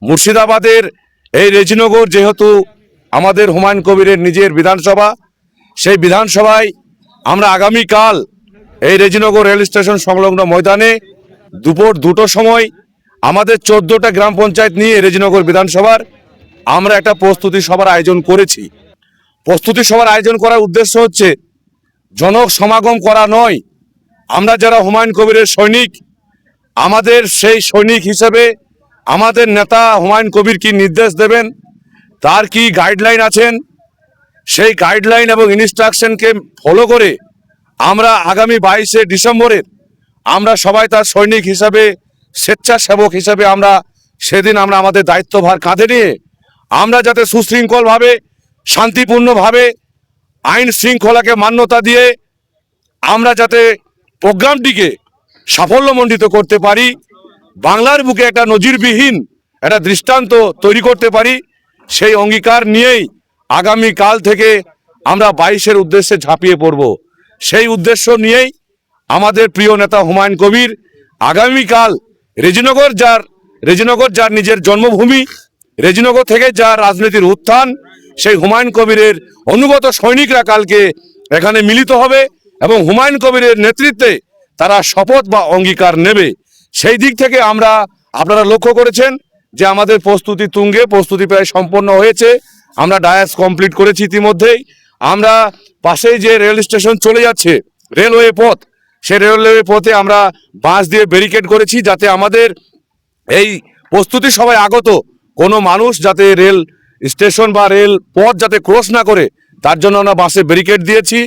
মুর্শিদাবাদের এই রেজিনগর যেহেতু আমাদের হুমায়ুন কবিরের নিজের বিধানসভা, সেই বিধানসভায় আমরা আগামীকাল এই রেজিনগর রেল স্টেশন সংলগ্ন ময়দানে দুপুর 2টোর সময় আমাদের 14টা গ্রাম পঞ্চায়েত নিয়ে রেজিনগর বিধানসভার আমরা একটা প্রস্তুতি সভার আয়োজন করেছি। প্রস্তুতি সভার আয়োজন করার উদ্দেশ্য হচ্ছে জনক সমাগম করা নয়, আমরা যারা হুমায়ুন কবিরের সৈনিক, আমাদের সেই সৈনিক হিসেবে আমাদের নেতা হুমায়ুন কবির কি নির্দেশ দেবেন, তার কি গাইডলাইন আছেন, সেই গাইডলাইন এবং ইনস্ট্রাকশনকে ফলো করে আমরা আগামী 22শে ডিসেম্বরের আমরা সবাই তার সৈনিক হিসাবে, স্বেচ্ছাসেবক হিসাবে আমরা সেদিন আমরা আমাদের দায়িত্বভার কাঁধে নিয়ে আমরা যাতে সুশৃঙ্খলভাবে, শান্তিপূর্ণভাবে, আইন শৃঙ্খলাকে মান্যতা দিয়ে আমরা যাতে প্রোগ্রামটিকে সাফল্যমণ্ডিত করতে পারি, বাংলার বুকে একটা নজিরবিহীন একটা দৃষ্টান্ত তৈরি করতে পারি, সেই অঙ্গীকার নিয়েই আগামীকাল থেকে আমরা 22-এর উদ্দেশ্যে ঝাঁপিয়ে পড়ব। সেই উদ্দেশ্য নিয়েই আমাদের প্রিয় নেতা হুমায়ুন কবির আগামীকাল রেজিনগর যার নিজের জন্মভূমি, রেজিনগর থেকে যার রাজনীতির উত্থান, সেই হুমায়ুন কবিরের অনুগত সৈনিকরা কালকে এখানে মিলিত হবে এবং হুমায়ুন কবিরের নেতৃত্বে তারা শপথ বা অঙ্গীকার নেবে। সেই দিক থেকে আপনারা লক্ষ্য করেছেন যে আমাদের প্রস্তুতি তুঙ্গে, প্রস্তুতি প্রায় সম্পন্ন হয়েছে। আমরা ডায়াস কমপ্লিট করেছি ইতিমধ্যেই। আমরা পাশেই যে রেল স্টেশন চলে যাচ্ছে, রেলওয়ে পথ, সেই রেলওয়ে পথে আমরা বাঁশ দিয়ে ব্যারিকেড করেছি, যাতে আমাদের এই প্রস্তুতি সভায় আগত কোনো মানুষ যাতে রেল স্টেশন বা রেল পথ যাতে ক্রস না করে, তার জন্য আমরা বাঁশে ব্যারিকেড দিয়েছি।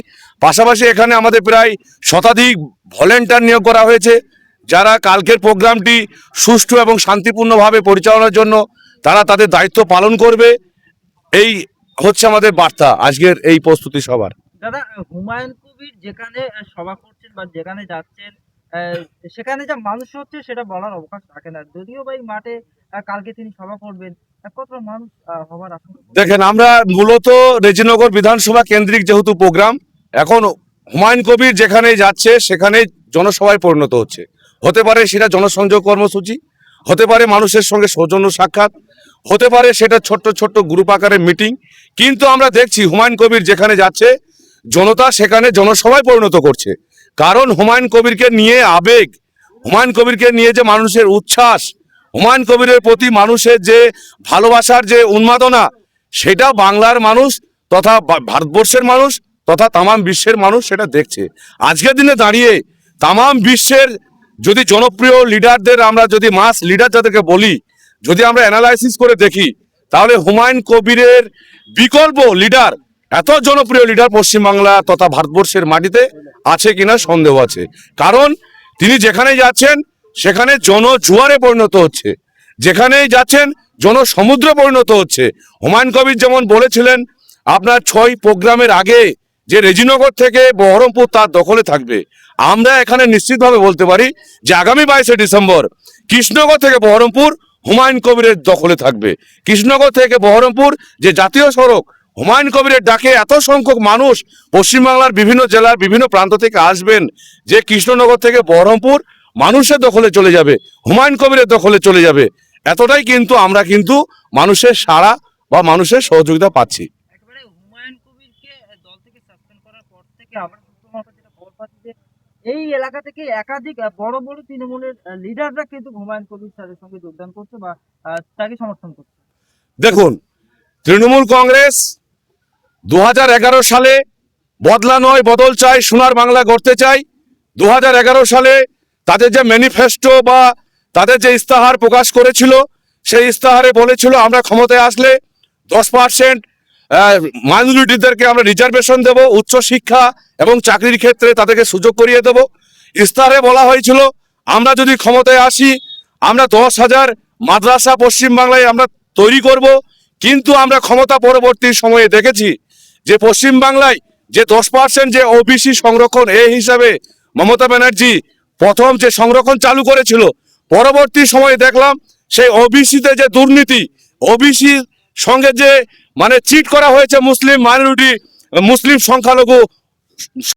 পাশাপাশি এখানে আমাদের প্রায় শতাধিক ভলেন্টিয়ার নিয়োগ করা হয়েছে, যারা কালকের প্রোগ্রামটি সুষ্ঠু এবং শান্তিপূর্ণভাবে পরিচালনার জন্য তারা তাদের দায়িত্ব পালন করবে। এই হচ্ছে আমাদের বার্তা আজকের এই প্রস্তুতি সভার। দাদা, হুমায়ুন কবির যেখানে সভা করছেন বা যেখানে যাচ্ছেন, সেখানে যা মানুষ হচ্ছে সেটা বলার অবকাশ থাকে না। যদিও বা এই মাঠে কালকে তিনি সভা করবেন, কতটা মানুষ হবার আশঙ্কা? দেখেন, আমরা মূলত রেজিনগর বিধানসভা কেন্দ্রিক যেহেতু প্রোগ্রাম, এখন হুমায়ুন কবির যেখানে যাচ্ছে সেখানে জনসভায় পরিণত হতে পারে সেটা জনসংযোগ কর্মসূচি, হতে পারে মানুষের সঙ্গে সৌজন্য সাক্ষাৎ, হতে পারে সেটা ছোট্ট ছোট্ট গ্রুপ আকারে মিটিং, কিন্তু আমরা দেখছি হুমায়ুন কবির যেখানে যাচ্ছে জনতা সেখানে জনসভায় পরিণত করছে। কারণ হুমায়ুন কবিরকে নিয়ে আবেগ, হুমায়ুন কবিরকে নিয়ে যে মানুষের উচ্ছ্বাস, হুমায়ুন কবিরের প্রতি মানুষের যে ভালোবাসার যে উন্মাদনা, সেটা বাংলার মানুষ তথা ভারতবর্ষের মানুষ তথা তামাম বিশ্বের মানুষ সেটা দেখছে। আজকের দিনে দাঁড়িয়ে তামাম বিশ্বের যদি জনপ্রিয় লিডারদের আমরা যদি মাস লিডার যাদেরকে বলি, যদি আমরা অ্যানালাইসিস করে দেখি, তাহলে হুমায়ুন কবিরের বিকল্প লিডার, এত জনপ্রিয় লিডার পশ্চিমবাংলা তথা ভারতবর্ষের মাটিতে আছে কিনা সন্দেহ আছে। কারণ তিনি যেখানেই যাচ্ছেন সেখানে জনজুয়ারে পরিণত হচ্ছে, যেখানেই যাচ্ছেন জনসমুদ্রে পরিণত হচ্ছে। হুমায়ুন কবির যেমন বলেছিলেন আপনার 6 প্রোগ্রামের আগে যে রেজিনগর থেকে বহরমপুর তার দখলে থাকবে, আমরা এখানে নিশ্চিতভাবে বলতে পারি যে আগামী 22শে ডিসেম্বর কৃষ্ণনগর থেকে বহরমপুর হুমায়ুন কবিরের দখলে থাকবে। কৃষ্ণনগর থেকে বহরমপুর যে জাতীয় সড়ক, হুমায়ুন কবিরের ডাকে এত সংখ্যক মানুষ পশ্চিমবাংলার বিভিন্ন জেলার বিভিন্ন প্রান্ত থেকে আসবেন যে কৃষ্ণনগর থেকে বহরমপুর মানুষের দখলে চলে যাবে, হুমায়ুন কবিরের দখলে চলে যাবে। এতটাই কিন্তু আমরা কিন্তু মানুষের সাড়া বা মানুষের সহযোগিতা পাচ্ছি। একেবারে হুমায়ুন কবিরকে দল থেকে সাসপেন্ড করার পর থেকে আমরা তোমার কাছে যেটা খবর পাচ্ছি যে এই এলাকা থেকে একাধিক বড় বড় তৃণমূলের লিডাররা কিন্তু হুমায়ুন কবির স্যারের সঙ্গে যোগদান করছে বা তাকে সমর্থন করছে। দেখুন, তৃণমূল কংগ্রেস 2011 সালে বদলা নয় বদল চাই, সোনার বাংলা গড়তে চাই। 2011 সালে তাদের যে ম্যানিফেস্টো বা তাদের যে ইস্তাহার প্রকাশ করেছিল, সেই ইস্তাহারে বলেছিল আমরা ক্ষমতায় আসলে 10% মাইনরিটিদেরকে আমরা রিজার্ভেশন দেব, উচ্চশিক্ষা এবং চাকরির ক্ষেত্রে তাদেরকে সুযোগ করিয়ে দেব। ইস্তাহারে বলা হয়েছিল আমরা যদি ক্ষমতায় আসি আমরা 10,000 মাদ্রাসা পশ্চিমবাংলায় আমরা তৈরি করব। কিন্তু আমরা ক্ষমতা পরবর্তী সময়ে দেখেছি যে পশ্চিমবাংলায় যে 10% যে ওবিসি সংরক্ষণ, এই হিসাবে মমতা ব্যানার্জি প্রথম যে সংরক্ষণ চালু করেছিল, পরবর্তী সময়ে দেখলাম সেই ওবিসিতে যে দুর্নীতি, ওবিসির সঙ্গে যে চিট করা হয়েছে মুসলিম মাইনরিটি, মুসলিম সংখ্যালঘু